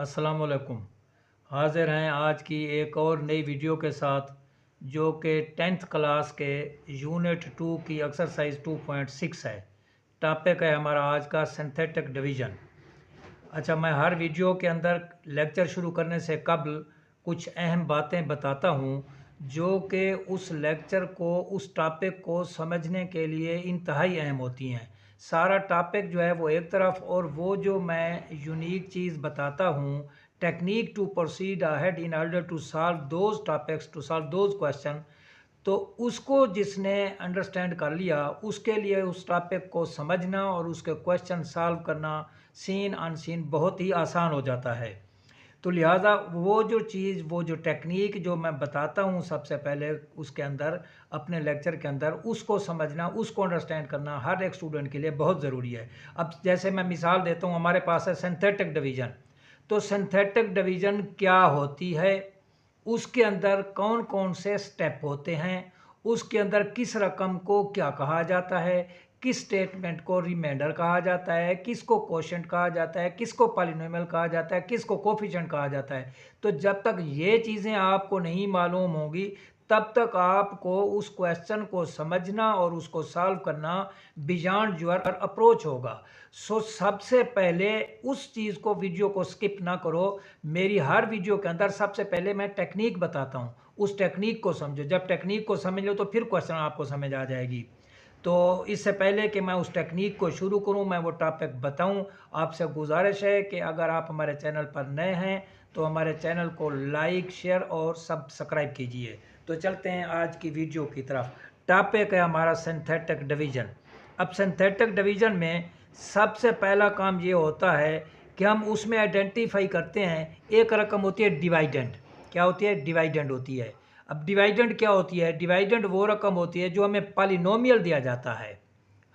अस्सलाम वालेकुम। हाज़िर हैं आज की एक और नई वीडियो के साथ जो कि 10th क्लास के यूनिट 2 की एक्सरसाइज 2.6 है। टॉपिक है हमारा आज का सिंथेटिक डिवीज़न। अच्छा, मैं हर वीडियो के अंदर लेक्चर शुरू करने से कबल कुछ अहम बातें बताता हूँ जो कि उस लेक्चर को, उस टॉपिक को समझने के लिए इंतहाई अहम होती हैं। सारा टॉपिक जो है वो एक तरफ, और वो जो मैं यूनिक चीज़ बताता हूँ, technique to proceed ahead in order to solve those topics, to solve those question, तो उसको जिसने अंडरस्टैंड कर लिया उसके लिए उस टॉपिक को समझना और उसके क्वेश्चन सॉल्व करना सीन अनसीन बहुत ही आसान हो जाता है। तो लिहाजा वो जो चीज़, वो जो टेक्निक जो मैं बताता हूँ सबसे पहले उसके अंदर, अपने लेक्चर के अंदर, उसको समझना, उसको अंडरस्टैंड करना हर एक स्टूडेंट के लिए बहुत ज़रूरी है। अब जैसे मैं मिसाल देता हूँ, हमारे पास है सिंथेटिक डिवीज़न। तो सिंथेटिक डिवीज़न क्या होती है, उसके अंदर कौन कौन से स्टेप होते हैं, उसके अंदर किस रकम को क्या कहा जाता है, किस स्टेटमेंट को रिमाइंडर कहा जाता है, किसको कोशेंट कहा जाता है, किसको पॉलिनोमियल कहा जाता है, किसको कोफिशिएंट कहा जाता है। तो जब तक ये चीज़ें आपको नहीं मालूम होंगी तब तक आपको उस क्वेश्चन को समझना और उसको सॉल्व करना बियॉन्ड योर अप्रोच होगा। सो सबसे पहले उस चीज़ को, वीडियो को स्किप ना करो। मेरी हर वीडियो के अंदर सबसे पहले मैं टेक्निक बताता हूँ, उस टेक्निक को समझो। जब टेक्निक को समझ लो तो फिर क्वेश्चन आपको समझ आ जाएगी। तो इससे पहले कि मैं उस टेक्निक को शुरू करूं, मैं वो टॉपिक बताऊं, आपसे गुजारिश है कि अगर आप हमारे चैनल पर नए हैं तो हमारे चैनल को लाइक, शेयर और सब्सक्राइब कीजिए। तो चलते हैं आज की वीडियो की तरफ। टॉपिक है हमारा सिंथेटिक डिवीज़न। अब सिंथेटिक डिवीज़न में सबसे पहला काम ये होता है कि हम उसमें आइडेंटिफाई करते हैं, एक रकम होती है डिवाइडेंड। क्या होती है? डिवाइडेंड होती है। अब डिवाइडेंड क्या होती है? डिवाइडेंड वो रकम होती है जो हमें पॉलिनोमियल दिया जाता है।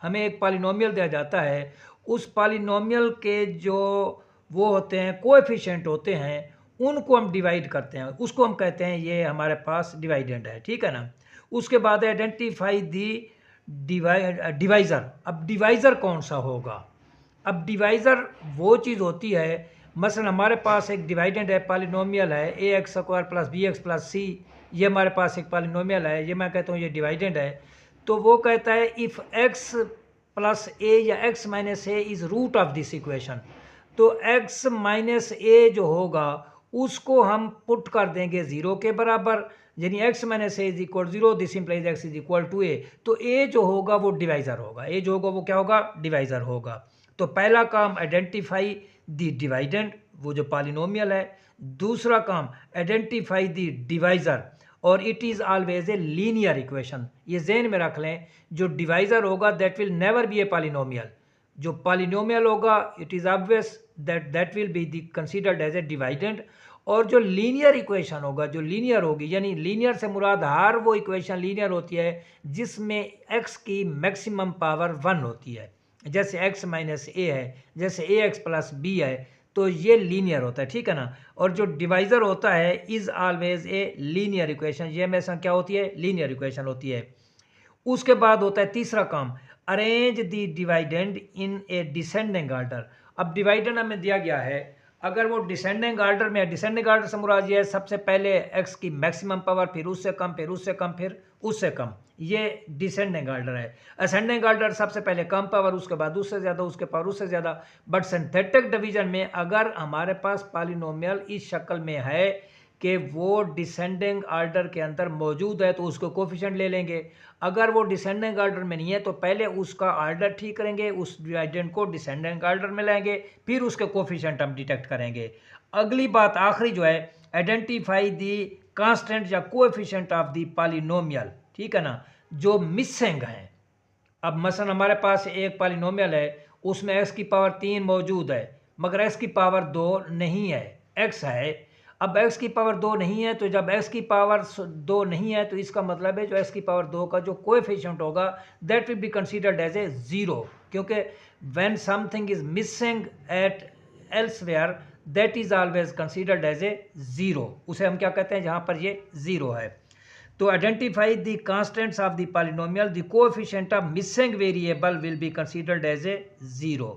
हमें एक पॉलिनोमियल दिया जाता है, उस पॉलिनोमियल के जो वो होते हैं, कोएफिशिएंट होते हैं, उनको हम डिवाइड करते हैं, उसको हम कहते हैं ये हमारे पास डिवाइडेंड है। ठीक है ना। उसके बाद आइडेंटिफाई दी डिवाइज़र। अब डिवाइज़र कौन सा होगा? अब डिवाइज़र वो चीज़ होती है, मसलन हमारे पास एक डिवाइडेंड है, पॉलिनोमियल है A X square plus B X plus C. ये हमारे पास एक पॉलिनोमियल है, ये मैं कहता हूँ ये डिवाइडेंड है। तो वो कहता है इफ़ एक्स प्लस ए या X minus A is root of this equation, तो एक्स माइनस ए जो होगा उसको हम पुट कर देंगे ज़ीरो के बराबर, यानी X minus A is equal zero, this implies x is equal to A. तो ए जो होगा वो डिवाइज़र होगा, ए जो होगा वो क्या होगा? डिवाइज़र होगा। तो पहला काम आइडेंटिफाई द डिवाइडेंड, वो जो पॉलिनोमियल है। दूसरा काम आइडेंटिफाई द डिवाइज़र, और it is always a linear equation. ये ज़हन में रख लें, जो डिवाइज़र होगा that will never be a polynomial. जो पॉलिनोमियल होगा it is obvious that will be considered as a dividend. और जो लीनियर इक्वेशन होगा, जो लीनियर होगी, यानी लीनियर से मुराद हर वो इक्वेशन लीनियर होती है जिसमें एक्स की मैक्सिमम पावर 1 होती है। जैसे एक्स माइनस ए है, जैसे ए एक्स प्लस बी है, तो ये लीनियर होता है। ठीक है ना। और जो डिवाइज़र होता है is always a linear equation, ये हमेशा क्या होती है? लीनियर इक्वेशन होती है। उसके बाद होता है तीसरा काम, arrange the dividend in a descending order. अब डिवाइडेंड हमें दिया गया है, अगर वो डिसेंडिंग ऑर्डर में है, डिसेंडिंग ऑर्डर से मुराद ये है सबसे पहले एक्स की मैक्सिमम पावर, फिर उससे कम, फिर उससे कम, फिर उससे कम, ये डिसेंडिंग ऑर्डर है। असेंडिंग ऑर्डर सबसे पहले कम पावर, उसके बाद उससे ज़्यादा, उसके पावर उससे ज़्यादा। बट सिंथेटिक डिवीजन में अगर हमारे पास पॉलिनोमियल इस शक्ल में है कि वो डिसेंडिंग ऑर्डर के अंदर मौजूद है तो उसको कोफिशिएंट ले लेंगे। अगर वो डिसेंडिंग ऑर्डर में नहीं है तो पहले उसका ऑर्डर ठीक करेंगे, उस डिवाइडेंड को डिसेंडिंग ऑर्डर में लाएंगे, फिर उसके कोफिशिएंट हम डिटेक्ट करेंगे। अगली बात, आखिरी जो है, आइडेंटिफाई दी कांस्टेंट या कोएफिशिएंट ऑफ दी पॉलिनोमियल। ठीक है ना, जो मिसिंग है। अब मसलन हमारे पास एक पॉलिनोमियल है, उसमें एक्स की पावर 3 मौजूद है मगर एक्स की पावर 2 नहीं है, एक्स है। अब एक्स की पावर 2 नहीं है, तो जब एक्स की पावर 2 नहीं है तो इसका मतलब है जो एक्स की पावर 2 का जो कोएफिशिएंट होगा that will be considered as a zero, क्योंकि when something is missing at elsewhere that is always considered as a zero. उसे हम क्या कहते हैं? जहाँ पर ये ज़ीरो है। तो identify the constants of the polynomial, the coefficient of missing variable will be considered as a zero.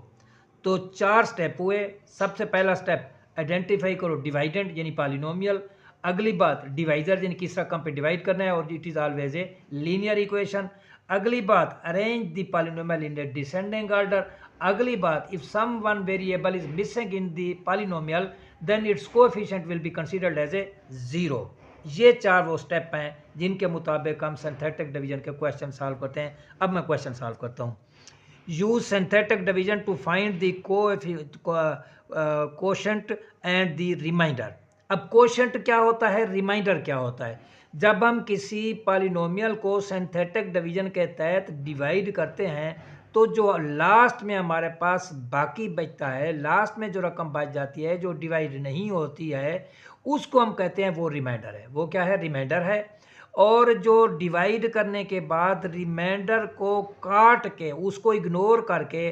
तो 4 स्टेप हुए। सबसे पहला स्टेप आइडेंटिफाई करो डिवाइडेंट यानी पॉलिनोमियल। अगली बात डिवाइजर यानी किस रकम पे डिवाइड करना है और it is always a linear equation. अगली बात arrange the polynomial in a descending order. अगली बात if some one variable is missing in the polynomial then its coefficient will be considered as a zero. ये चार वो step हैं जिनके मुताबिक हम सिंथेटिक डिवीजन के क्वेश्चन सॉल्व करते हैं। अब मैं क्वेश्चन सॉल्व करता हूँ। Use synthetic division to find the quotient and the reminder. अब कोशेंट क्या होता है, रिमाइंडर क्या होता है? जब हम किसी पॉलिनोमियल को सिंथेटिक डिवीजन के तहत डिवाइड करते हैं तो जो लास्ट में हमारे पास बाकी बचता है, लास्ट में जो रकम बच जाती है जो डिवाइड नहीं होती है, उसको हम कहते हैं वो रिमाइंडर है। वो क्या है? रिमाइंडर है। और जो डिवाइड करने के बाद रिमाइंडर को काट के उसको इग्नोर करके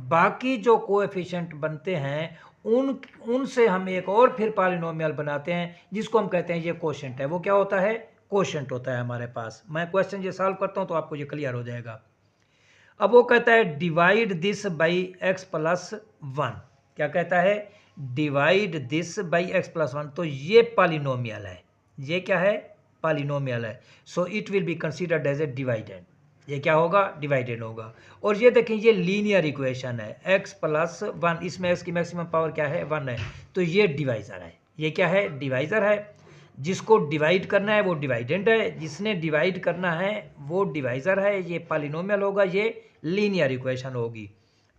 बाकी जो कोएफिशिएंट बनते हैं उनसे हम एक और फिर पॉलिनोमियल बनाते हैं जिसको हम कहते हैं ये कोशेंट है। वो क्या होता है? कोशेंट होता है हमारे पास। मैं क्वेश्चन ये सॉल्व करता हूँ तो आपको ये क्लियर हो जाएगा। अब वो कहता है divide this by x plus one. क्या कहता है? Divide this by x plus one. तो ये पॉलिनोमियल है। ये क्या है? पॉलिनोमियल है। So it will be considered as a डिवाइडेड। ये क्या होगा? डिवाइडेड होगा। और ये देखें ये लीनियर इक्वेशन है एक्स प्लस वन, इसमें एक्स की मैक्सिमम पावर क्या है? वन है। तो ये डिवाइजर है। ये क्या है? डिवाइजर है। जिसको डिवाइड करना है वो डिवाइडेंड है, जिसने डिवाइड करना है वो डिवाइजर है। ये पॉलिनोमियल होगा, ये लीनियर इक्वेशन होगी।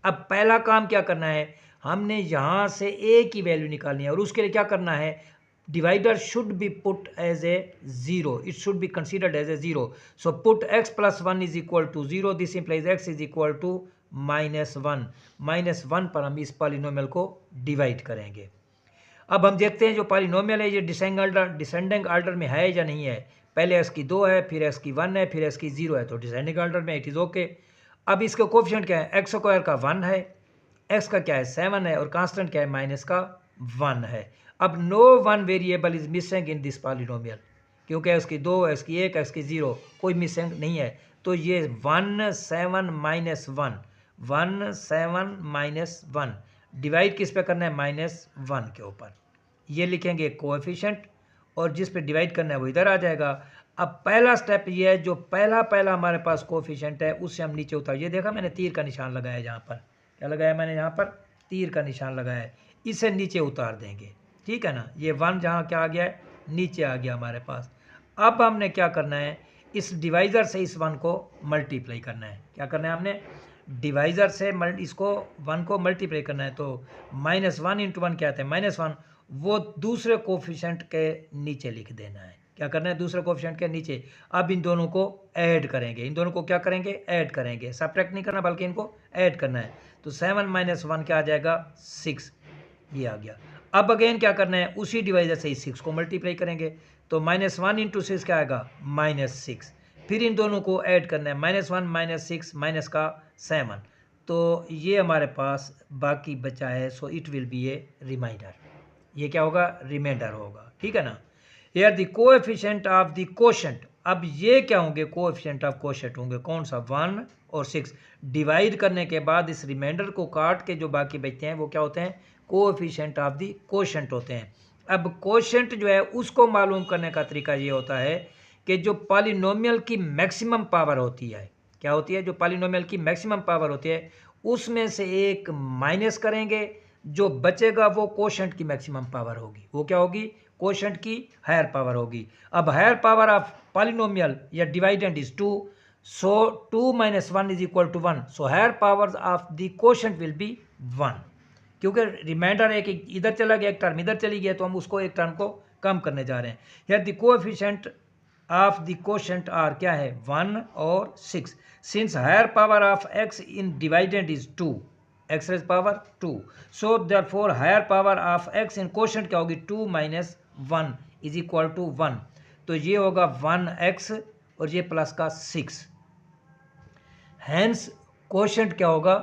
अब पहला काम क्या करना है, हमने यहाँ से ए की वैल्यू निकालनी है और उसके लिए क्या करना है, divisor should be put as a zero, it should be considered as a zero. So put x plus one is equal to zero, this implies x is equal to minus one. Minus one पर हम इस polynomial को divide करेंगे। अब हम देखते हैं जो पॉलिनोमियल है ये डिसेंडिंग ऑर्डर में है या नहीं है। पहले एक्स की 2 है, फिर एक्स की 1 है, फिर एक्स की 0 है, तो डिसेंडिंग ऑर्डर में इट इज़ ओके। अब इसका कोफिशिएंट क्या है? एक्स स्क्वायर का 1 है, एक्स का क्या है? 7 है, और कांस्टेंट क्या है? माइनस का 1 है। अब no one variable is missing in this polynomial, क्योंकि एक्स की 2, एक्स की 1, एक्स की 0 कोई मिसिंग नहीं है। तो ये 1 7 माइनस 1, 1 7 माइनस 1 डिवाइड किस पे करना है? माइनस 1 के ऊपर। ये लिखेंगे कोएफिशिएंट और जिस पे डिवाइड करना है वो इधर आ जाएगा। अब पहला स्टेप ये है, जो पहला हमारे पास कोएफिशिएंट है उससे हम नीचे उतार। ये देखा मैंने तीर का निशान लगाया है, जहाँ पर क्या लगाया मैंने? यहाँ पर तीर का निशान लगाया है। इसे नीचे उतार देंगे, ठीक है ना। ये 1 जहाँ क्या आ गया है? नीचे आ गया हमारे पास। अब हमने क्या करना है, इस डिवाइज़र से इस 1 को मल्टीप्लाई करना है। क्या करना है हमने? डिवाइज़र से इसको 1 को मल्टीप्लाई करना है। तो माइनस 1 इंटू 1 क्या आता है? माइनस 1। वो दूसरे कोफिशिएंट के नीचे लिख देना है। क्या करना है? दूसरे कोफिशिएंट के नीचे। अब इन दोनों को ऐड करेंगे। इन दोनों को क्या करेंगे? ऐड करेंगे। सब्ट्रैक्ट नहीं करना बल्कि इनको ऐड करना है। तो 7 माइनस 1 क्या आ जाएगा? 6। ये आ गया। अब अगेन क्या करना है? उसी डिवाइजर से इस 6 को मल्टीप्लाई करेंगे। तो माइनस 1 इंटू 6 क्या आएगा? माइनस 6। फिर इन दोनों को ऐड करना है। माइनस 1 माइनस 6 माइनस का 7। तो ये हमारे पास बाकी बचा है। So it will be a remainder. ये क्या होगा? रिमाइंडर होगा, ठीक है ना। Here the coefficient of the quotient. अब ये क्या होंगे? कोएफिशिएंट ऑफ कोशेंट होंगे। कौन सा? 1 और 6। डिवाइड करने के बाद इस रिमाइंडर को काट के जो बाकी बचते हैं वो क्या होते हैं? कोएफिशिएंट ऑफ द कोशेंट होते हैं। अब कोशेंट जो है उसको मालूम करने का तरीका ये होता है कि जो पॉलिनोमियल की मैक्सिमम पावर होती है, क्या होती है? जो पॉलिनोमियल की मैक्सिमम पावर होती है उसमें से एक माइनस करेंगे, जो बचेगा वो कोशेंट की मैक्सिमम पावर होगी। वो क्या होगी? कोशेंट की हायर पावर होगी। अब हायर पावर ऑफ पॉलिनोमियल या dividend is 2, so 2 minus 1 is equal to 1। So higher power of the quotient will be 1। क्योंकि रिमाइंडर एक इधर चला गया, एक टर्म इधर चली गई, तो हम उसको एक टर्म को कम करने जा रहे हैं। Here the coefficient of the quotient are क्या है? 1 और 6। Since higher power of x in dividend is 2, x raise power 2, so therefore higher power of x in quotient क्या होगी? 2 माइनस 1 इज इक्वल टू 1। तो ये होगा 1x और ये प्लस का 6। हैंस कोशेंट क्या होगा?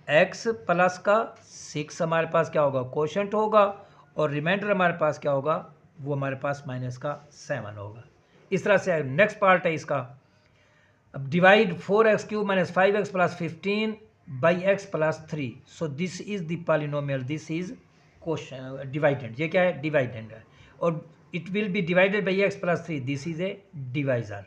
x प्लस का 6 हमारे पास क्या होगा? कोशेंट होगा। और रिमाइंडर हमारे पास क्या होगा? वो हमारे पास माइनस का 7 होगा। इस तरह से नेक्स्ट पार्ट है इसका। अब divide 4x cube minus 5x plus 15 by x plus 3। So this is the polynomial, this is question dividend, ये क्या है डिवाइडेंड है, और it will B divided by x plus 3, this is a divisor.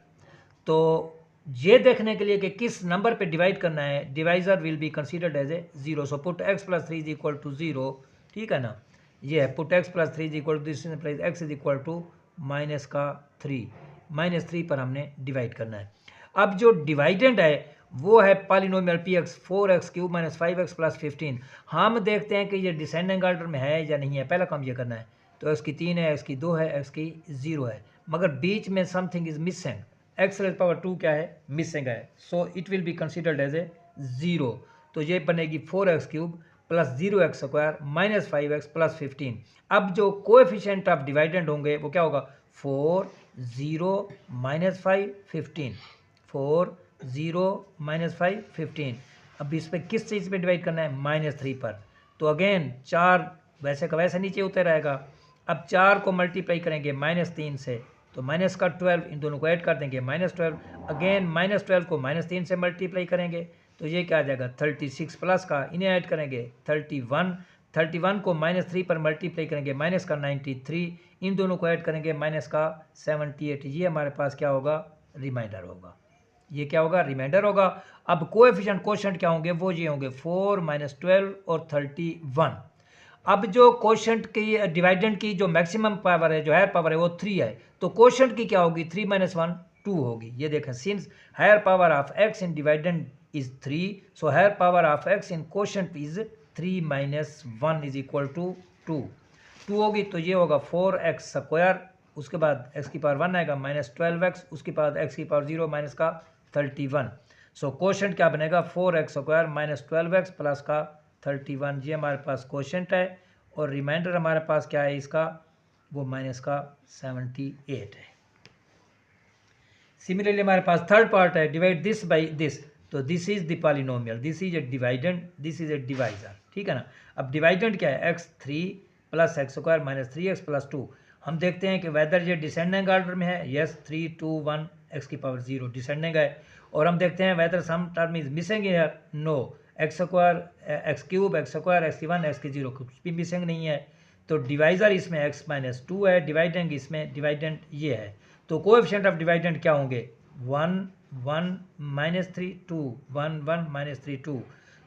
तो ये देखने के लिए कि किस नंबर पे डिवाइड करना है, divisor will be considered as a 0, so put x plus 3 is equal to 0, ठीक है ना। ये है put x plus 3 is equal to this implies x is equal to -3 पर हमने डिवाइड करना है। अब जो डिवाइडेंड है वो है polynomial P x 4x³ - 5x + 15। हम देखते हैं कि ये डिसेंडिंग ऑर्डर में है या नहीं है, पहला काम ये करना है। तो x की 3 है, x की 2 है, x की 0 है, मगर बीच में something is missing, x raise power 2 क्या है मिसिंग है, so it will be considered as a 0। तो ये बनेगी 4x³ + 0x² - 5x + 15। अब जो कोएफिशिएंट ऑफ डिवाइडेंड होंगे वो क्या होगा 4 0 - 5 15, 4 0 - 5 15। अब इस पर किस चीज़ पे डिवाइड करना है -3 पर। तो अगेन 4 वैसे का वैसे नीचे उतर आएगा। अब 4 को मल्टीप्लाई करेंगे -3 से तो माइनस का 12, इन दोनों को ऐड कर देंगे -12। अगेन -12 को -3 से मल्टीप्लाई करेंगे तो ये क्या आ जाएगा 36 प्लस का इन्हें ऐड करेंगे 31 को -3 पर मल्टीप्लाई करेंगे माइनस का 93, इन दोनों को ऐड करेंगे माइनस का 78। ये हमारे पास क्या होगा रिमाइंडर होगा, ये क्या होगा रिमाइंडर होगा। अब कोएफिशिएंट क्वोशंट क्या होंगे वो ये होंगे 4 - 12 और 31। अब जो क्वोशंट की डिवाइडेंड की जो मैक्सिमम पावर है जो हायर पावर है वो 3 है, तो क्वोशंट की क्या होगी 3 - 1 2 होगी। ये देखें since higher power of x in dividend is 3, so higher power of x in quotient is 3 - 1 is equal to 2 होगी। तो ये होगा 4x², उसके बाद x की पावर 1 आएगा -12x, उसके बाद x की पावर 0 माइनस का 31। सो क्वोशंट क्या बनेगा 4x² - 12x प्लस का 31। ये हमारे पास क्वोशंट है, और रिमाइंडर हमारे पास क्या है इसका वो माइनस का 78 है। सिमिलरली हमारे पास थर्ड पार्ट है डिवाइड दिस बाई दिस, तो this is the polynomial, this is a dividend, this is a divisor, ठीक है ना। अब डिवाइडेंड क्या है x3 + x² - 3x + 2। हम देखते हैं कि वेदर ये डिसेंडिंग ऑर्डर में है, यस 3 2 1 x की पावर 0 डिसेंडिंग है, और हम देखते हैं whether some term is missing है, no x² x³ x², x1 x की 0 कुछ भी मिसिंग नहीं है। तो डिवाइजर इसमें x - 2 है, डिवाइडेंड इसमें डिवाइडेंड ये है। तो कोएफिशिएंट ऑफ डिवाइडेंड क्या होंगे 1 1 -3 2 1 1 -3 2।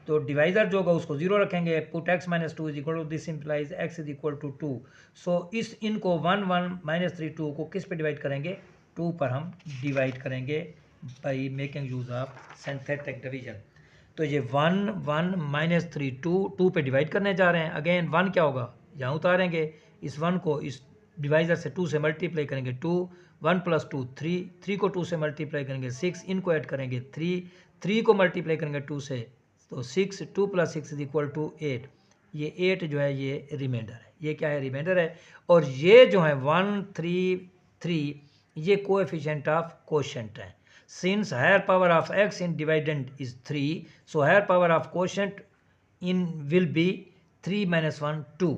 तो डिवाइजर जो होगा उसको 0 रखेंगे, put x - 2 is equal to this implies x is equal to 2। So इस इनको 1 1 -3 2 को किस पे डिवाइड करेंगे 2 पर हम डिवाइड करेंगे by making use of synthetic division. तो ये 1 1 -3 2 पे डिवाइड करने जा रहे हैं। अगेन 1 क्या होगा यहाँ उतारेंगे, इस 1 को इस डिवाइजर से 2 से मल्टीप्लाई करेंगे 2 1 + 2 3 को 2 से मल्टीप्लाई करेंगे 6, इनको ऐड करेंगे 3 को मल्टीप्लाई करेंगे 2 से तो 6 2 + 6 इज इक्वल टू 8। ये 8 जो है ये रिमाइंडर है, ये क्या है रिमाइंडर है। और ये जो है 1 3 3 ये कोएफिशिएंट ऑफ क्वोशंट है। Since higher power of x in dividend is 3, so higher power of quotient in will be 3 - 1 2।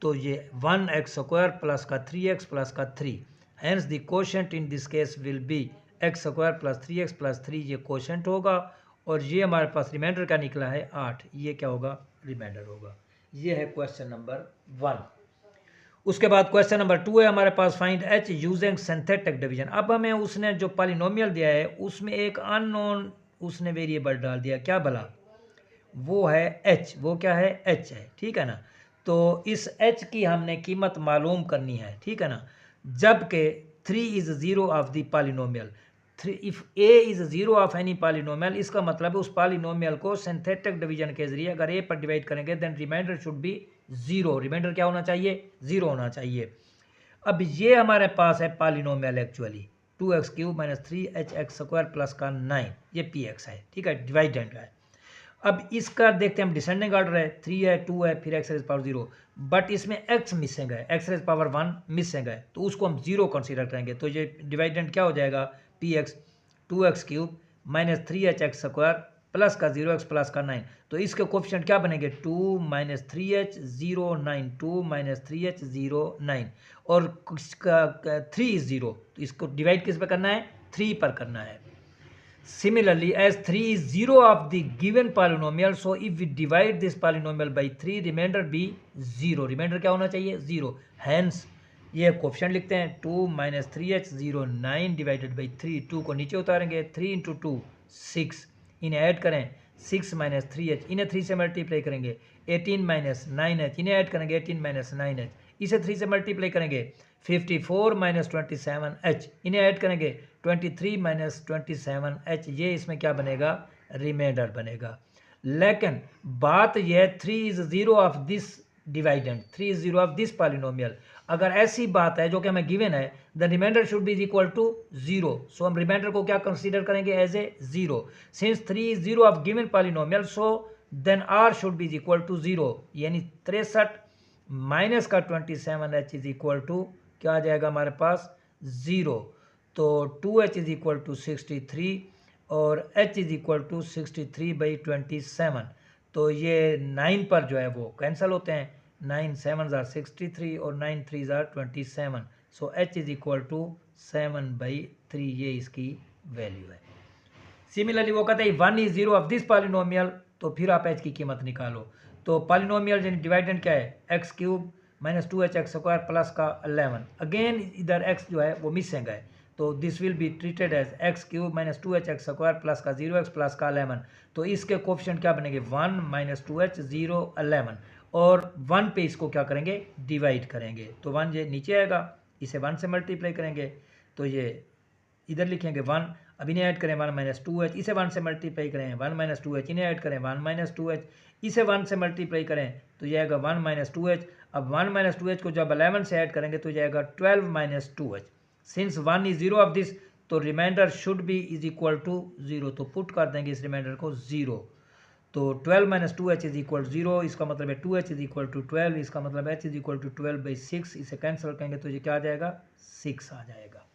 तो ये 1x² प्लस का 3x प्लस का 3, hence the quotient in this case will be x² + 3x + 3, ये quotient होगा। और ये हमारे पास reminder का निकला है 8, ये क्या होगा रिमाइंडर होगा। ये है क्वेश्चन नंबर 1। उसके बाद क्वेश्चन नंबर 2 है हमारे पास find h using synthetic division. अब हमें उसने जो पॉलिनोमियल दिया है उसमें एक अननोन उसने वेरिएबल डाल दिया, क्या भला वो है h, वो क्या है h है, ठीक है ना। तो इस h की हमने कीमत मालूम करनी है, ठीक है ना। जबकि 3 is 0 of the polynomial, if a is 0 of any polynomial, इसका मतलब है उस पॉलिनोमियल को सिंथेटिक डिवीजन के जरिए अगर a पर डिवाइड करेंगे then remainder should be 0, remainder क्या होना चाहिए 0 होना चाहिए। अब ये हमारे पास है polynomial actually 2x³ - 3hx² plus का 9, ये px है, ठीक है डिवाइडेंड है। अब इसका देखते हैं हम डिसेंडिंग ऑर्डर है 3 है 2 है फिर x पावर 0, बट इसमें x मिसिंग है, x पावर 1 मिसिंग है, तो उसको हम 0 कंसीडर करेंगे। तो ये डिवाइडेंड क्या हो जाएगा px 2x³ - 3hx² प्लस का 0x प्लस का 9। तो इसके कोफिशिएंट क्या बनेंगे 2 - 3h 0 9 2 - 3h 0 9, और 3 इज 0, तो इसको डिवाइड किस पे करना है 3 पर करना है। Similarly, as 3 is 0 of the given polynomial, so if we divide this polynomial by 3, remainder be 0. Remainder क्या होना चाहिए? 0. Hence ये कोफिशिएंट लिखते हैं 2 minus 3h 0 9 divided by 3. 2 को नीचे उतारेंगे, 3 into 2 6. इन्हें ऐड करें, 6 minus 3h, इन्हें 3 से मल्टीप्लाई करेंगे, 18 minus 9h, इन्हें ऐड करेंगे, 18 minus 9h, इसे 3 से मल्टीप्लाई करेंगे, 54 minus 27h, इन्हें ऐड करेंगे, 23 minus 27h, ये इसमें क्या बनेगा? रिमाइंडर बनेगा. लेकिन बात यह 3 is 0 of this dividend, 3 is 0 of this polynomial. अगर ऐसी बात है जो कि हमें गिवन है, the remainder should be equal to 0. सो हम रिमाइंडर को क्या कंसीडर करेंगे? As a 0. Since 3 is 0 of given polynomial, so then r should be equal to 0. यानी 63 माइनस का 27h इज इक्वल टू क्या आ जाएगा हमारे पास? 0. तो 2h इज इक्वल टू 63 और h इज इक्वल टू 63/27. तो ये 9 पर जो है वो कैंसिल होते हैं. 9 7s are 63 और 9 3s are 27. So h is equal to 7/3. ये इसकी वैल्यू है. सिमिलरली वो कहते हैं 1 is 0 of this polynomial, तो फिर आप h की कीमत निकालो. तो पॉलिनोमियल डिवाइडेंड क्या है? X cube minus 2h x square plus का 11. अगेन इधर x जो है वो मिसिंग है, तो this will be treated as x cube minus 2h x square plus का 0x प्लस का 11. तो इसके कोफिशिएंट क्या बनेंगे? 1 माइनस 2h 0 11 और 1 पे इसको क्या करेंगे? डिवाइड करेंगे. तो 1 ये नीचे आएगा, इसे 1 से मल्टीप्लाई करेंगे, तो ये इधर लिखेंगे 1. अब इन्हें ऐड करें 1 माइनस 2h, इसे 1 से मल्टीप्लाई करें 1 माइनस 2h, इन्हें ऐड करें 1 माइनस 2h, इसे 1 से मल्टीप्लाई करें तो ये आएगा 1 माइनस 2h. अब 1 माइनस 2h को जब 11 से ऐड करेंगे तो जाएगा 12 minus 2h. Since 1 is 0 of this, तो remainder should be is equal to 0. तो पुट कर देंगे इस रिमाइंडर को 0. तो 12 माइनस 2h इज इक्वल 0, इसका मतलब है 2h इज इक्वल टू 12, इसका मतलब h इज इक्वल टू 12/6. इसे कैंसिल करेंगे तो ये क्या आ जाएगा? 6 आ जाएगा.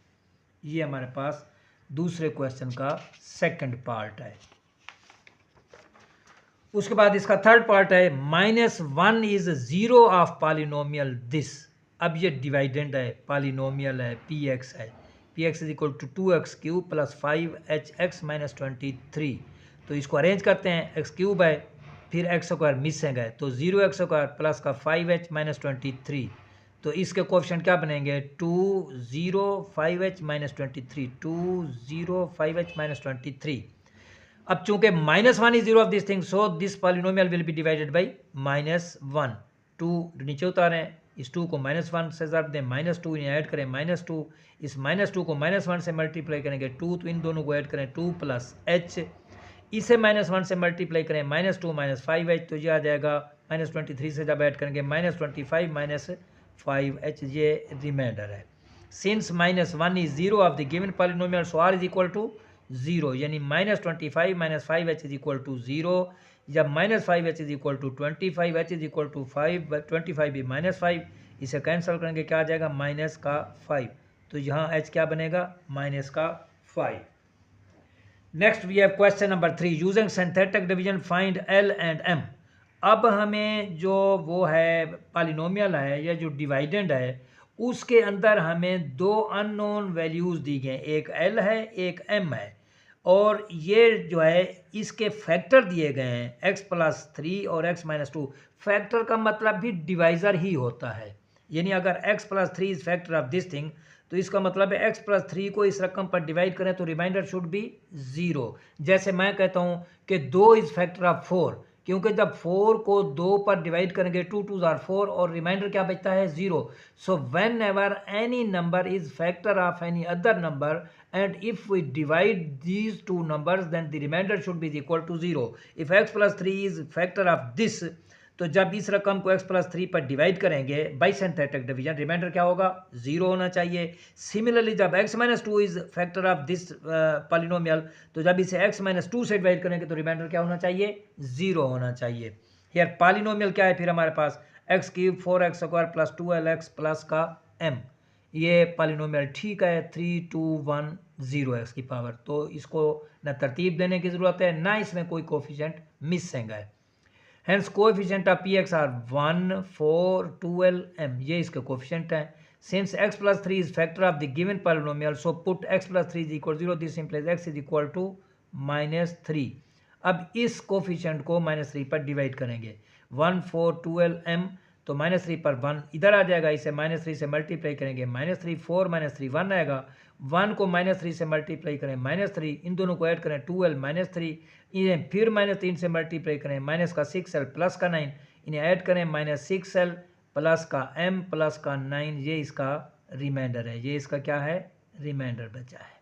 ये हमारे पास दूसरे क्वेश्चन का सेकंड पार्ट है. उसके बाद इसका थर्ड पार्ट है -1 इज 0 ऑफ पॉलिनोमियल दिस. अब ये डिवाइडेंड है, पॉलिनोमियल है, px है. px is equal to 2x cube plus 5hx minus 23. तो इसको अरेंज करते हैं. x क्यूब है, फिर एक्स स्क्वायर मिसिंग है, तो 0x स्क्वायर प्लस का 5h माइनस 23. तो इसके कोफिशिएंट क्या बनेंगे? 2 0 5h माइनस 23, 2 0 5h माइनस 23. अब चूंकि -1 is 0 of this thing, so this polynomial will be divided by -1. 2 नीचे उतारें, इस 2 को -1 से ज़रब दें, -2 इन्हें ऐड करें, -2, इस -2 को -1 से मल्टीप्लाई करेंगे 2, तो इन दोनों को ऐड करें 2 प्लस h, इसे -1 से मल्टीप्लाई करें -2 माइनस 5h, तो ये आ जाएगा -23 से जब ऐड करेंगे -25 माइनस 5h. ये रिमाइंडर है. Since -1 is 0 of the given polynomial, so r is equal to 0, यानी -25 minus 5h is equal to 0. जब -5h is equal to 25, h is equal to 5, 25 भी -5, इसे कैंसिल करेंगे क्या आ जाएगा? -5. तो यहाँ h क्या बनेगा? -5. Next we have question number 3. Using synthetic division find L and M. अब हमें जो वो है पॉलिनोमियल है या जो डिवाइडेंड है, उसके अंदर हमें 2 अननोन वैल्यूज़ दी गए, एक L है एक M है, और ये जो है इसके फैक्टर दिए गए हैं x प्लस 3 और x माइनस 2. फैक्टर का मतलब भी डिवाइज़र ही होता है, यानी अगर x plus 3 is factor of this thing, तो इसका मतलब है x प्लस 3 को इस रकम पर डिवाइड करें तो रिमाइंडर शुड बी 0. जैसे मैं कहता हूँ कि 2 इज़ फैक्टर ऑफ 4, क्योंकि जब 4 को 2 पर डिवाइड करेंगे 2 2s are 4 और रिमाइंडर क्या बचता है? 0. So when ever any number is factor of any other number and if we divide these two numbers then the remainder should be equal to 0. if x plus 3 is factor of this, तो जब इस रकम को x plus 3 पर divide करेंगे by synthetic division, reminder क्या होगा? 0 होना चाहिए. सिमिलरली जब x minus 2 is factor of this polynomial, तो जब इसे x minus 2 से डिवाइड करेंगे तो रिमाइंडर क्या होना चाहिए? 0 होना चाहिए. हियर पॉलिनोमियल क्या है फिर हमारे पास? x cube 4x square plus 12x plus का m. ये पॉलिनोमियल ठीक है, 3 2 1 0x की पावर. तो इसको न तरतीब देने की ज़रूरत है, ना इसमें कोई कोफिशिएंट मिसिंग है. Hence coefficient of px are 1 4 12 m. ये इसके कोफिशिएंट हैं. Since x plus 3 is factor of the given polynomial, so put x plus 3 is equal 0. This implies x is equal to -3। अब इस कोफिशिएंट को -3 पर divide करेंगे। 1 4 12 m, तो -3 पर 1 इधर आ जाएगा, इसे -3 से मल्टीप्लाई करेंगे, -3 4 -3 1 आएगा। 1 को -3 से मल्टीप्लाई करें -3, इन दोनों को ऐड करें 2l -3, इन्हें फिर -3 से मल्टीप्लाई करें, माइनस का 6l प्लस का 9, इन्हें ऐड करें -6l प्लस का m प्लस का 9, ये इसका रिमाइंडर है, ये इसका क्या है, रिमाइंडर बचा है।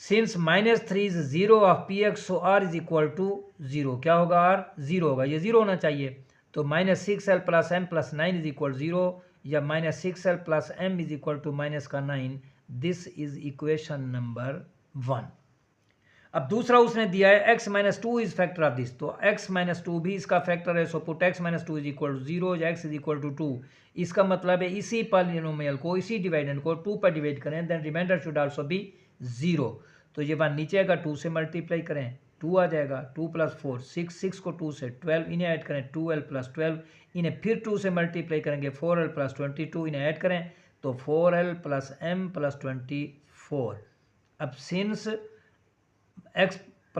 Since -3 is 0 of px, so r is equal to 0, क्या होगा, r 0 होगा, ये 0 होना चाहिए। तो -6l plus m plus 9 is equal 0, या -6l plus m is equal to minus का 9, दिस इज इक्वेशन नंबर 1। अब दूसरा उसने दिया है x - 2 is factor of this, तो x - 2 भी इसका फैक्टर है, so put x - 2 is equal to 0 या x इज इक्वल टू 2। इसका मतलब है इसी पॉलिनोमियल को, इसी डिवाइडेंड को 2 पर डिवाइड करें, then remainder should also be 0। तो ये 1 नीचे आएगा, 2 से मल्टीप्लाई करें, 2 आ जाएगा, 2 प्लस 4 6, 6 को 2 से 12, इन्हें ऐड करें 2l प्लस 12, इन्हें फिर 2 से मल्टीप्लाई करेंगे 4l प्लस 22, इन्हें ऐड करें तो 4l प्लस m प्लस 24। अब since x -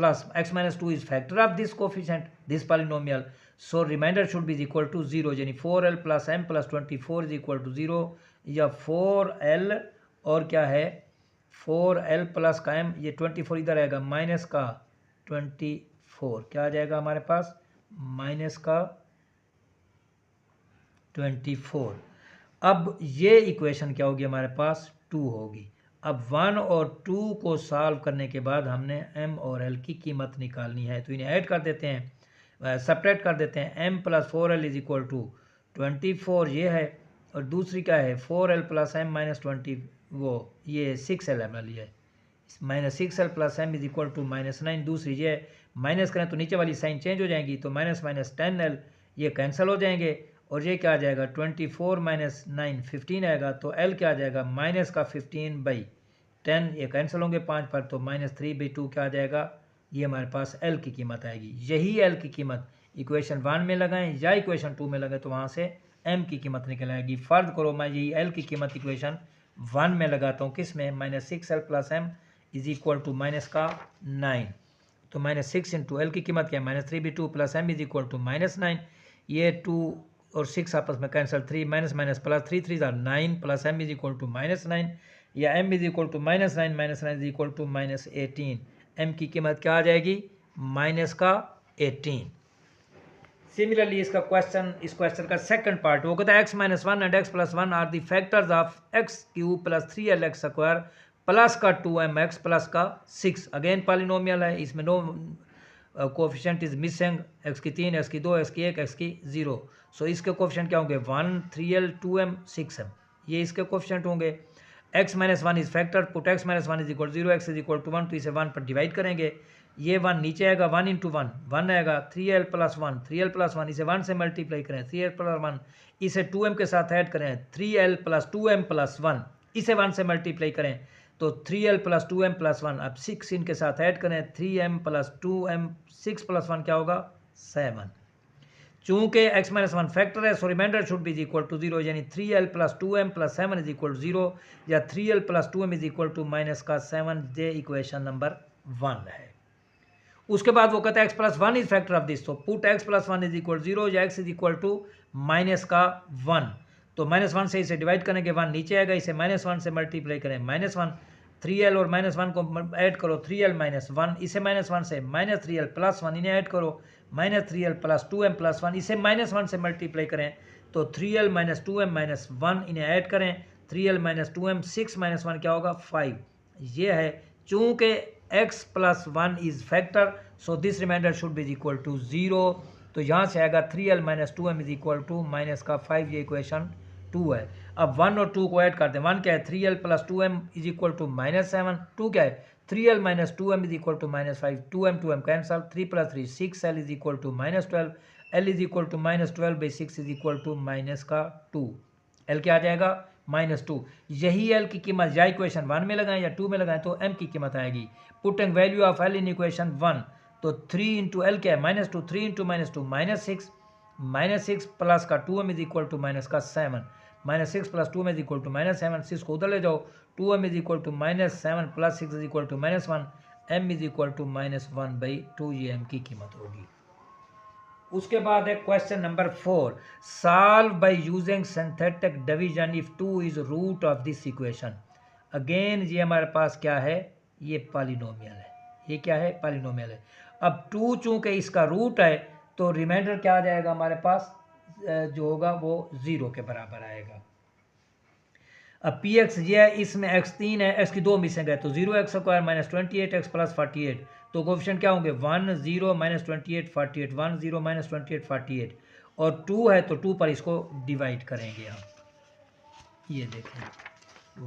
2 is factor of this coefficient, this polynomial, so remainder should be equal to 0, यानी 4l plus m plus 24 is equal to 0, या 4l और क्या है 4l प्लस का m, ये 24 इधर आएगा, माइनस का 24, क्या आ जाएगा हमारे पास, माइनस का 24। अब ये इक्वेशन क्या होगी हमारे पास, 2 होगी। अब 1 और 2 को सॉल्व करने के बाद हमने m और l की कीमत निकालनी है, तो इन्हें ऐड कर देते हैं, सेपरेट कर देते हैं। m plus 4l is equal to 24 ये है, और दूसरी क्या है 4l प्लस m माइनस 20, वो ये 6l हमने लिया है, -6l plus m is equal to -9, दूसरी ये माइनस करें तो नीचे वाली साइन चेंज हो जाएंगी, तो -10l ये कैंसिल हो जाएंगे, और ये क्या आ जाएगा 24 माइनस 9 15 आएगा, तो l क्या आ जाएगा माइनस का 15/10, ये कैंसिल होंगे 5 पर, तो -3/2 क्या आ जाएगा, ये हमारे पास l की कीमत आएगी। यही l की कीमत इक्वेशन 1 में लगाएं या इक्वेशन 2 में लगाएं, तो वहाँ से m की कीमत निकल आएगी। फर्ज करो मैं यही l की कीमत इक्वेशन 1 में लगाता हूँ, किस में, -6l plus m is equal to minus का 9, तो -6 इंटू l की कीमत क्या है -3/2 plus m is equal to -9, ये 2 और 6 आपस में cancel, 3 minus minus plus, 3 3 9 plus m is equal to -9, या m is equal to -9 -9 is equal to -18, m की कीमत क्या आ जाएगी, -18। सिमिलरली इसका क्वेश्चन, इस क्वेश्चन का सेकंड पार्ट वो कहता है x - 1 and x + 1 are the factors of x³ + 3lx² plus का 2mx प्लस का 6। अगेन पॉलिनोमियल है, इसमें no coefficient is missing, x की 3, x की 2, x की 1, x की 0, सो इसके कोएफिशिएंट क्या होंगे 1 3l 2m 6m, ये इसके कोएफिशिएंट होंगे। x - 1 is factor, put x - 1 is equal 0, x is equal to 1, तो इसे 1 पर डिवाइड करेंगे, ये 1 नीचे आएगा, 1 इंटू 1 1 आएगा, 3l प्लस 1 3l प्लस 1, इसे 1 से मल्टीप्लाई करें, 3l प्लस 1 इसे 2m के साथ ऐड करें, 3l प्लस 2m प्लस 1 इसे 1 से मल्टीप्लाई करें, तो 3l प्लस 2m प्लस 1, अब 6 इनके साथ ऐड करें, 3m प्लस 2m 6 प्लस 1 क्या होगा 7। चूंकि x - 1 फैक्टर है, so remainder should be equal to 0, यानी 3l plus 2m plus 7 is equal to 0, या 3l plus 2m is equal to minus का 7, ये इक्वेशन नंबर 1 है। उसके बाद वो कहता है x + 1 is factor of this, तो पुट x + 1 इज इक्वल 0 या x is equal to minus का 1, तो -1 से इसे डिवाइड करेंगे, 1 नीचे आएगा, इसे -1 से मल्टीप्लाई करें, -1 3l और -1 को ऐड करो, 3l - 1, इसे -1 से -3l प्लस 1 इन्हें ऐड करो, -3l प्लस 2m प्लस 1, इसे -1 से मल्टीप्लाई करें, तो 3l - 2m - 1 इन्हें ऐड करें, 3l - 2m 6 - 1 क्या होगा 5, ये है। चूंकि x + 1 is factor, so this remainder should be equal to 0, तो यहाँ से आएगा 3l - 2m is equal to minus का 5, ये इक्वेशन 2 है। अब 1 और 2 को ऐड करते हैं, 1 क्या है 3l plus 2m is equal to -7, 2 क्या है 3l - 2m is equal to -5, 2m cancel, 3 + 3 6l is equal to -12, l is equal to -12/6 is equal to minus का 2, l क्या आ जाएगा -2। यही l की कीमत या इक्वेशन 1 में लगाएं या 2 में लगाएं तो m की कीमत आएगी। Putting value of l in equation 1, तो 3 इंटू l क्या है -2, 3 इंटू -2 -6 प्लस का 2m is equal to minus का 7, -6 plus 2m is equal to -7, 6 को उधर ले जाओ, 2m is equal to -7 plus 6 is equal to -1, m is equal to -1/2 ये m की कीमत होगी। उसके बाद है question number 4, solve by using synthetic division if 2 is root of this equation. Again ये हमारे पास क्या है, ये पॉलिनोमियल है, ये क्या है, पॉलिनोमियल है। अब 2 चूंकि इसका रूट है तो रिमाइंडर क्या आ जाएगा हमारे पास, जो होगा वो 0 के बराबर आएगा। अब पी एक्स ये है, इसमें एक्स 3 है, एक्स की 2 मिसिंग है, तो 0x² - 28x + 48, तो कोफिशिएंट क्या होंगे 1 0 - 28 48, 1 0 - 28 48, और 2 है तो 2 पर इसको डिवाइड करेंगे हम। ये देखें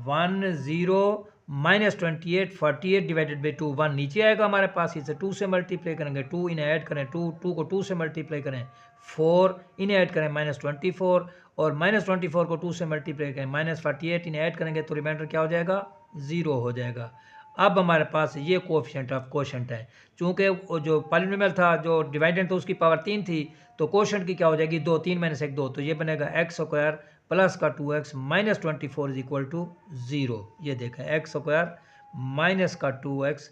1 0 - 28 48 डिवाइडेड बाई 2, 1 नीचे आएगा हमारे पास, इसे 2 से मल्टीप्लाई करेंगे, 2 इन्हें ऐड करें, 2 को 2 से मल्टीप्लाई करें, 4 इन्हें ऐड करें -24, और -24 को 2 से मल्टीप्लाई करें -48 इन्हें ऐड करेंगे तो रिमाइंडर क्या हो जाएगा 0 हो जाएगा। अब हमारे पास ये कोएफिशिएंट ऑफ कोशेंट है, चूंकि जो पॉलिनोमियल था जो डिवाइडेंड तो उसकी पावर 3 थी, तो कोशेंट की क्या हो जाएगी 2, 3 - 1 2, तो ये बनेगा x² प्लस का 2x minus 24 is equal to 0। ये देखें x² माइनस का 2x,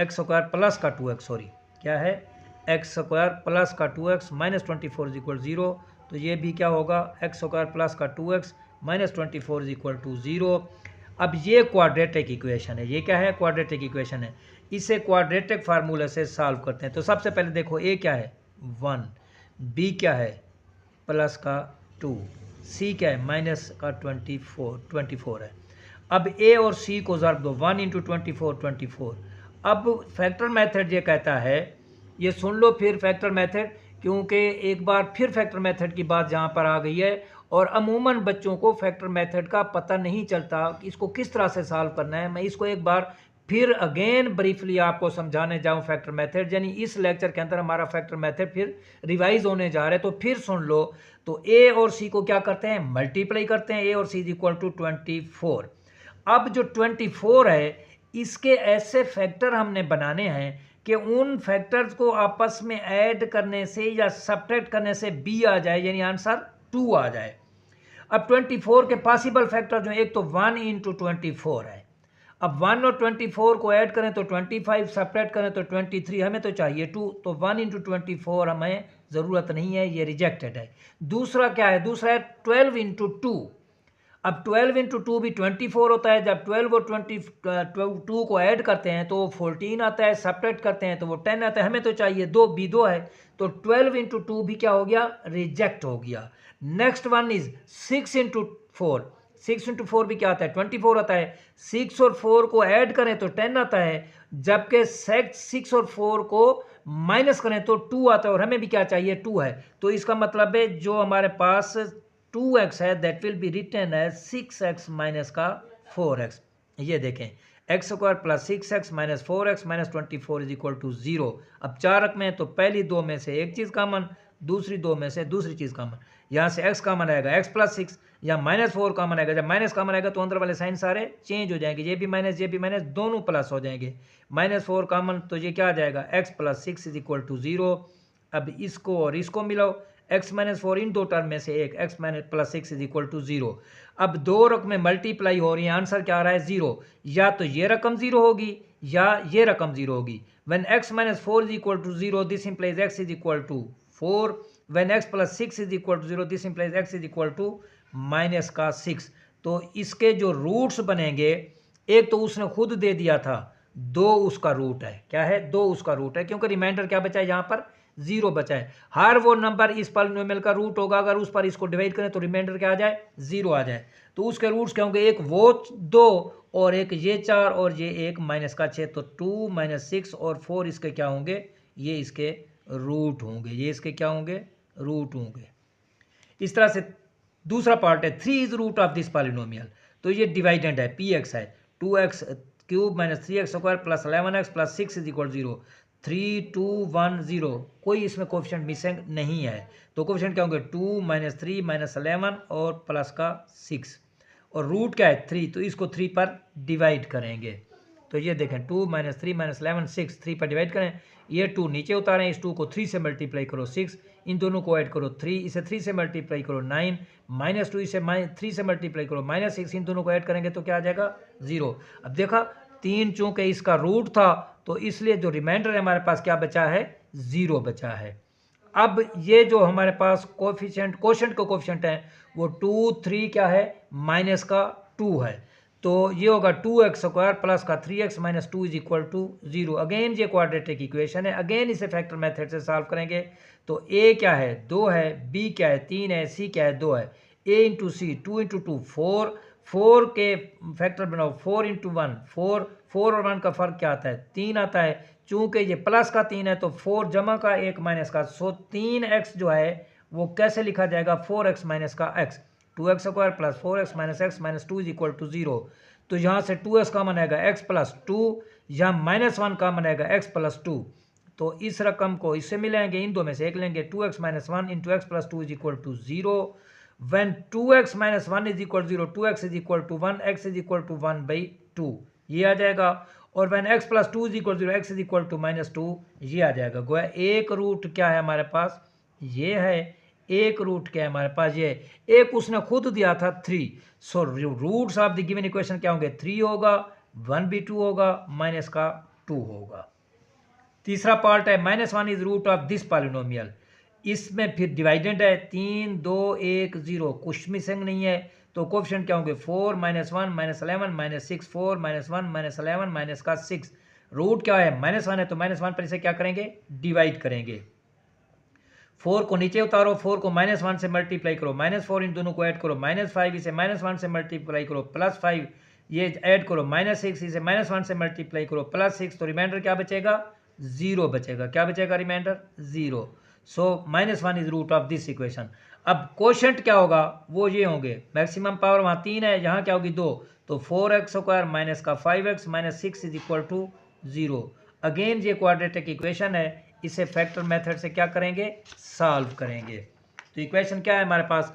x² प्लस का 2x, सॉरी क्या है x² प्लस का 2x माइनस 24 इज इक्वल 0, तो ये भी क्या होगा x² प्लस का 2x minus 24 is equal to 0। अब ये क्वाड्रेटिक इक्वेशन है, ये क्या है क्वाड्रेटिक इक्वेशन है, इसे क्वाड्रेटिक फार्मूले से सॉल्व करते हैं। तो सबसे पहले देखो a क्या है 1, b क्या है प्लस का 2, c क्या है माइनस का 24 है। अब a और c को ज़रब दो, 1 × 24 24। अब फैक्टर मेथड ये कहता है, ये सुन लो फिर फैक्टर मेथड, क्योंकि एक बार फिर फैक्टर मेथड की बात यहाँ पर आ गई है, और अमूमन बच्चों को फैक्टर मेथड का पता नहीं चलता कि इसको किस तरह से सॉल्व करना है। मैं इसको एक बार फिर अगेन ब्रीफली आपको समझाने जाऊं फैक्टर मेथड, यानी इस लेक्चर के अंदर हमारा फैक्टर मेथड फिर रिवाइज होने जा रहा है, तो फिर सुन लो। तो a और c को क्या करते हैं मल्टीप्लाई करते हैं, a और c इज इक्वल टू 24। अब जो 24 है इसके ऐसे फैक्टर हमने बनाने हैं कि उन फैक्टर्स को आपस में ऐड करने से या सब्ट्रैक्ट करने से b आ जाए, यानी आंसर 2 आ जाए। अब 24 के पॉसिबल फैक्टर जो एक तो 1 × 24 है, अब 1 और 24 को ऐड करें तो 25, सब्ट्रैक्ट करें तो 23, हमें तो चाहिए 2, तो 1 × 24 हमें ज़रूरत नहीं है, ये रिजेक्टेड है। दूसरा क्या है, दूसरा है 12 × 2। अब 12 × 2 भी 24 होता है, जब 12 और 22 को ऐड करते हैं तो वो 14 आता है, सब्ट्रैक्ट करते हैं तो वो 10 आता है, हमें तो चाहिए 2, b2 है, तो 12 × 2 भी क्या हो गया रिजेक्ट हो गया। नेक्स्ट वन इज 6 × 4, 6 × 4 भी क्या आता है 24 आता है, 6 और 4 को ऐड करें तो 10 आता है, जबकि 6 और 4 को माइनस करें तो 2 आता है, और हमें भी क्या चाहिए 2 है। तो इसका मतलब है जो हमारे पास 2x है that will be written as 6x minus का 4x। ये देखें x² plus 6x minus 4x minus 24 is equal to 0। अब 4 रकमें हैं तो पहली 2 में से एक चीज़ कॉमन, दूसरी 2 में से दूसरी चीज़ कॉमन, यहाँ से x कॉमन आएगा x प्लस 6, या -4 कॉमन आएगा, जब माइनस कॉमन आएगा तो अंदर वाले साइन सारे चेंज हो जाएंगे, ये भी माइनस दोनों प्लस हो जाएंगे, -4 कॉमन तो ये क्या आ जाएगा x plus 6 is equal to 0। अब इसको और इसको मिलाओ, x माइनस 4 इन दो टर्म में से एक, x minus plus 6 is equal to 0। अब दो रकमें मल्टीप्लाई हो रही हैं, आंसर क्या आ रहा है 0, या तो ये रकम 0 होगी या ये रकम 0 होगी। When x minus 4 is equal to 0 this implies x is equal to 4, when x plus 6 is equal to 0 this implies x is equal to minus का 6। तो इसके जो रूट्स बनेंगे, एक तो उसने खुद दे दिया था, 2 उसका रूट है, क्या है 2 उसका रूट है, क्योंकि रिमाइंडर क्या बचा है यहाँ पर 0 बचा है। हर वो नंबर इस पॉलिनोमियल का रूट होगा, अगर उस पर इसको डिवाइड करें तो रिमाइंडर क्या आ जाए 0 आ जाए। तो उसके रूट्स क्या होंगे, एक वो 2 और एक ये 4 और ये एक माइनस का 6, तो 2 माइनस 6 और 4 इसके क्या होंगे, ये इसके रूट होंगे, ये इसके क्या होंगे रूट होंगे। इस तरह से दूसरा पार्ट है 3 is root of this polynomial, तो ये डिवाइडेंड है px है 2x³ minus 3x² plus 11x plus 6 is equal 0, 3 2 1 0, कोई इसमें कोफिशिएंट मिसिंग नहीं है, तो कोफिशिएंट क्या होंगे 2 माइनस 3 माइनस 11 और प्लस का 6, और रूट क्या है 3, तो इसको 3 पर डिवाइड करेंगे। तो ये देखें 2 माइनस 3 माइनस 11 6, 3 पर डिवाइड करें, ये 2 नीचे उतारें, इस 2 को 3 से मल्टीप्लाई करो 6, इन दोनों को ऐड करो 3, इसे 3 से मल्टीप्लाई करो 9, -2 इसे 3 से मल्टीप्लाई करो -6, इन दोनों को ऐड करेंगे तो क्या आ जाएगा 0। अब देखा 3 चूँकि इसका रूट था तो इसलिए जो रिमाइंडर है हमारे पास क्या बचा है, 0 बचा है। अब ये जो हमारे पास कोफिशिएंट कोशेंट का कोफिशिएंट है वो 2 3 क्या है, माइनस का 2 है, तो ये होगा 2x² प्लस का 3x minus 2 is equal to 0। Again ये क्वाड्रेटिक इक्वेशन है, अगेन इसे फैक्टर मेथड से सॉल्व करेंगे। तो a क्या है, 2 है, b क्या है, 3 है, c क्या है, 2 है। a इंटू सी 2 इंटू 2 4, 4 के फैक्टर बनाओ, 4 इंटू 1 4, 4 और 1 का फर्क क्या आता है, 3 आता है। चूंकि ये प्लस का 3 है तो 4 जमा का 1 माइनस का, सो 3x जो है वो कैसे लिखा जाएगा, 4x माइनस का x, 2x² plus 4x minus x minus 2 is equal to 0। तो यहाँ से 2x कॉमन आएगा, x प्लस 2, यहाँ -1 कॉमन आएगा, x प्लस 2। तो इस रकम को इससे मिलेंगे, इन दो में से एक लेंगे, 2x minus 1 into x plus 2 is equal to 0। when 2x minus 1 is equal 0, 2x is equal to 1, x is equal to 1/2 ये आ जाएगा। और when x plus 2 is equal 0, x is equal to -2 ये आ जाएगा। गोया एक रूट क्या है हमारे पास, ये है, एक रूट क्या है हमारे पास, ये एक उसने खुद दिया था 3। So roots of the given equation क्या होंगे, 3 होगा, 1/2 होगा, माइनस का 2 होगा। तीसरा पार्ट है -1 is root of this polynomial, इसमें फिर डिवाइडेंड है 3 2 1 0, कुछ मिसिंग नहीं है, तो कोफिशिएंट क्या होंगे, 4 -1 -11 -6, 4 -1 -11 माइनस का 6। रूट क्या है, -1 है तो -1 पर इसे क्या करेंगे, डिवाइड करेंगे। 4 को नीचे उतारो, 4 को -1 से मल्टीप्लाई करो, -4 इन दोनों को ऐड करो, -5 इसे -1 से मल्टीप्लाई करो, +5 ये ऐड करो, -6 इसे -1 से मल्टीप्लाई करो, +6, तो रिमाइंडर क्या बचेगा, 0 बचेगा। क्या बचेगा, remainder 0। So -1 is root of this equation. अब कोशेंट क्या होगा, वो ये होंगे, मैक्सिमम पावर वहाँ 3 है, यहाँ क्या होगी 2, तो 4x² माइनस का 5x minus 6 is equal to 0। Again ये क्वाड्रेटिक इक्वेशन है, इसे फैक्टर मेथड से क्या करेंगे, सॉल्व करेंगे। तो इक्वेशन क्या है हमारे पास,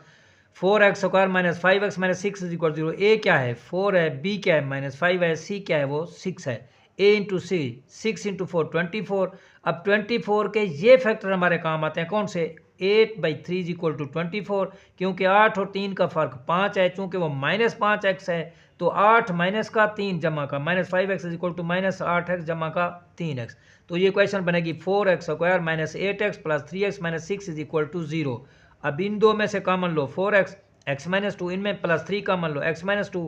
4x² minus 5x minus 6 is equal 0। ए क्या है, 4 है, बी क्या है, -5 है, सी क्या है, वो 6 है। a into c, 6 into 4 24। अब 24 के ये फैक्टर हमारे काम आते हैं, कौन से, 8/3 इज इक्वल टू 24, क्योंकि 8 और 3 का फर्क 5 है, चूंकि वो -5x है तो 8 माइनस का 3 जमा का -5x is equal to -8x जमा का 3x। तो ये क्वेश्चन बनेगी 4x² minus 8x plus 3x minus 6 is equal to 0। अब इन दो में से कॉमन लो 4x, x माइनस 2, इनमें +3 कॉमन लो, x माइनस 2,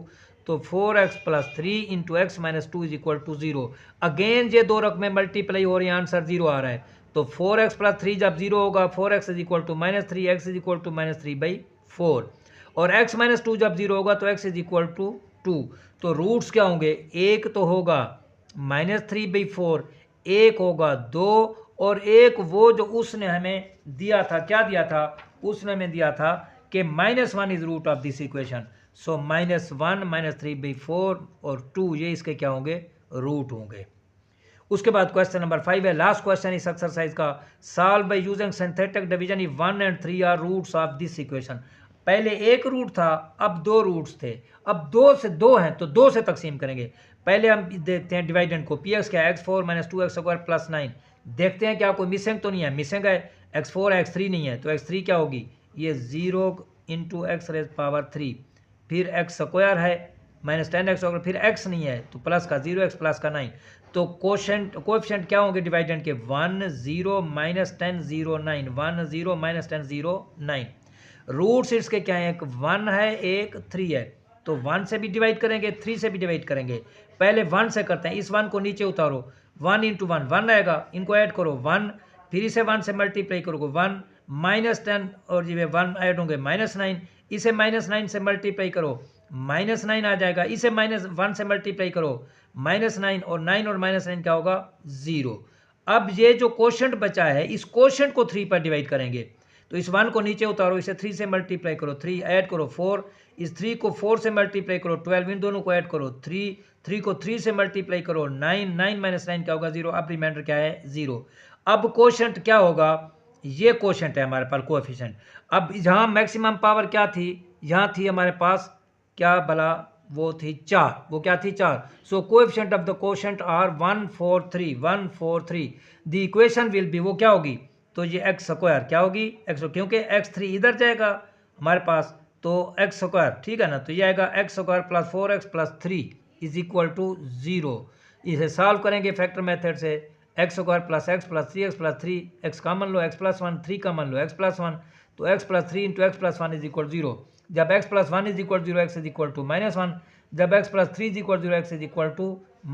तो 4x plus 3 into x minus 2 is equal to 0। Again ये दो रकमें मल्टीप्लाई हो रही हैं, आंसर 0 आ रहा है। तो 4x प्लस 3 जब 0 होगा, 4x is equal to -3, x is equal to -3/4, और x माइनस 2 जब 0 होगा तो x इज इक्वल टू 2। तो रूट्स क्या होंगे, एक तो होगा -3/4, एक होगा 2, और एक वो जो उसने हमें दिया था, क्या दिया था, उसने हमें दिया था कि -1 is root of this equation. So -1 -3/4 और 2 ये इसके क्या होंगे, रूट होंगे। उसके बाद क्वेश्चन नंबर 5 है, लास्ट क्वेश्चन इस एक्सरसाइज का, solve by using synthetic division if 1 and 3 are roots of this equation. पहले एक रूट था, अब 2 रूट्स थे, अब 2 से 2 हैं तो 2 से तकसीम करेंगे। पहले हम देखते हैं डिवाइडेंड को, px क्या है, x4 - 2x² प्लस 9, देखते हैं क्या कोई मिसिंग तो नहीं है, मिसिंग है x4 है, x3 नहीं है, तो x3 क्या होगी, ये 0 इंटू x⁻3, फिर x² है -10x होगा, फिर x नहीं है तो प्लस का 0x प्लस का 9, तो कोएफिशिएंट क्या होंगे डिवाइडेंड के, 1 0 -10 0 9, 1 0 -10 0 9। रूट्स इसके क्या है, एक 1 है, एक 3 है, तो 1 से भी डिवाइड करेंगे, 3 से भी डिवाइड करेंगे। पहले 1 से करते हैं, इस 1 को नीचे उतारो, 1 इंटू 1 1 आएगा, इनको ऐड करो 1, फिर इसे 1 से मल्टीप्लाई करोगे 1 -10, और जी 1 ऐड होंगे -9, इसे -9 से मल्टीप्लाई करो, -9 आ जाएगा, इसे -1 से मल्टीप्लाई करो, -9, और 9 और -9 क्या होगा, 0। अब ये जो कोशेंट बचा है, इस कोशेंट को 3 पर डिवाइड करेंगे, तो इस 1 को नीचे उतारो, इसे 3 से मल्टीप्लाई करो, 3 ऐड करो 4, इस 3 को 4 से मल्टीप्लाई करो 12, इन दोनों को ऐड करो 3 को 3 से मल्टीप्लाई करो 9, 9 -9 क्या होगा, 0। अब रिमाइंडर क्या है, 0। अब कोशेंट क्या होगा, ये कोशेंट है हमारे पास, कोएफिशिएंट। अब जहाँ मैक्सिमम पावर क्या थी, यहाँ थी हमारे पास क्या भला, वो थी 4, वो क्या थी 4। So coefficient of the quotient are 1 4 3, 1 4 3। The equation will be, वो क्या होगी, तो ये x² क्या होगी, x, क्योंकि x3 इधर जाएगा हमारे पास, तो x², ठीक है ना, तो ये आएगा x² plus 4x plus 3, is equal to 0। इसे सॉल्व करेंगे फैक्टर मेथड से, X square plus X plus 3x plus 3, X common लो, एक्स प्लस 1, 3 कॉमन लो, एक्स प्लस 1, तो X plus 3 into x plus 1 is equal 0। जब X plus 1 is equal 0, X is equal to -1, जब X plus 3 is equal 0, X is equal to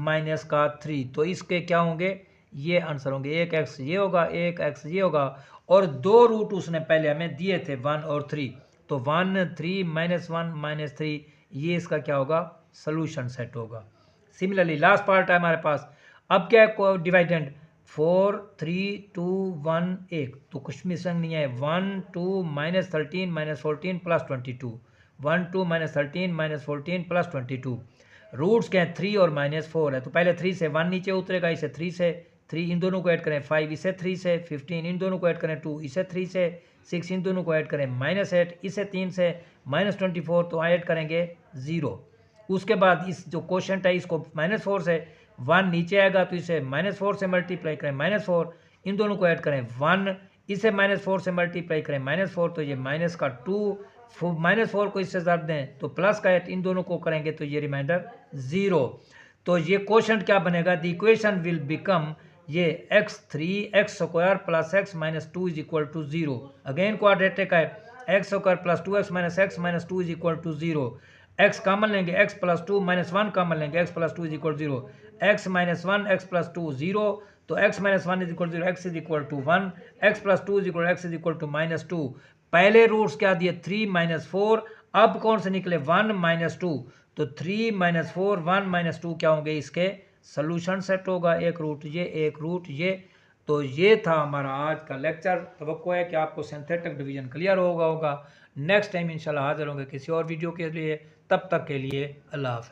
-3। तो इसके क्या होंगे, ये आंसर होंगे, एक एक्स ये होगा, एक एक्स ये होगा, और दो रूट उसने पहले हमें दिए थे 1 और 3, तो 1 3 -1 -3, ये इसका क्या होगा, सोल्यूशन सेट होगा। सिमिलरली लास्ट पार्ट है हमारे पास, अब क्या है डिवाइडेंड, 4 3 2 1 1, तो कुछ मिसिंग नहीं है, 1 2 -13 -14 प्लस 22, 1 2 -13 -14 प्लस 22। रूट्स क्या है, 3 और -4 है, तो पहले 3 से 1 नीचे उतरेगा, इसे 3 से 3 इन दोनों को ऐड करें, 5 इसे 3 से, 15 इन दोनों को ऐड करें, 2 इसे 3 से, 6 इन दोनों को ऐड करें, -8 इसे 3 से, -24 तो ऐड करेंगे 0। उसके बाद इस जो क्वोशंट है इसको -4 से 1 नीचे आएगा, तो इसे -4 से मल्टीप्लाई करें, -4 इन दोनों को ऐड करें 1, इसे -4 से मल्टीप्लाई करें -4, तो ये माइनस का 2, -4 को इससे ज़रब दें तो प्लस का 8, इन दोनों को करेंगे तो ये रिमाइंडर 0। तो ये क्वोशंट क्या बनेगा, द इक्वेशन विल बिकम ये x square plus x minus 2 is equal to 0। Again quadratic है, X square plus 2x minus 2 is equal to 0। x common लेंगे, x प्लस 2 -1 कॉमन लेंगे, x plus 2 is equal 0, x minus 1 x plus 2 0, तो x minus 1 is equal 0, x is equal to 1, x plus 2 is equal x is equal to -2। पहले roots क्या दिए, 3 -4, अब कौन से निकले, 1 -2, तो 3 -4 1 -2 क्या होंगे, इसके सोल्यूशन सेट होगा, एक रूट ये, एक रूट ये। तो ये था हमारा आज का लेक्चर। तवक्को है कि आपको सिंथेटिक डिवीजन क्लियर होगा। नेक्स्ट टाइम इंशाल्लाह हाजिर होंगे किसी और वीडियो के लिए, तब तक के लिए अल्लाह हाफ़िज़।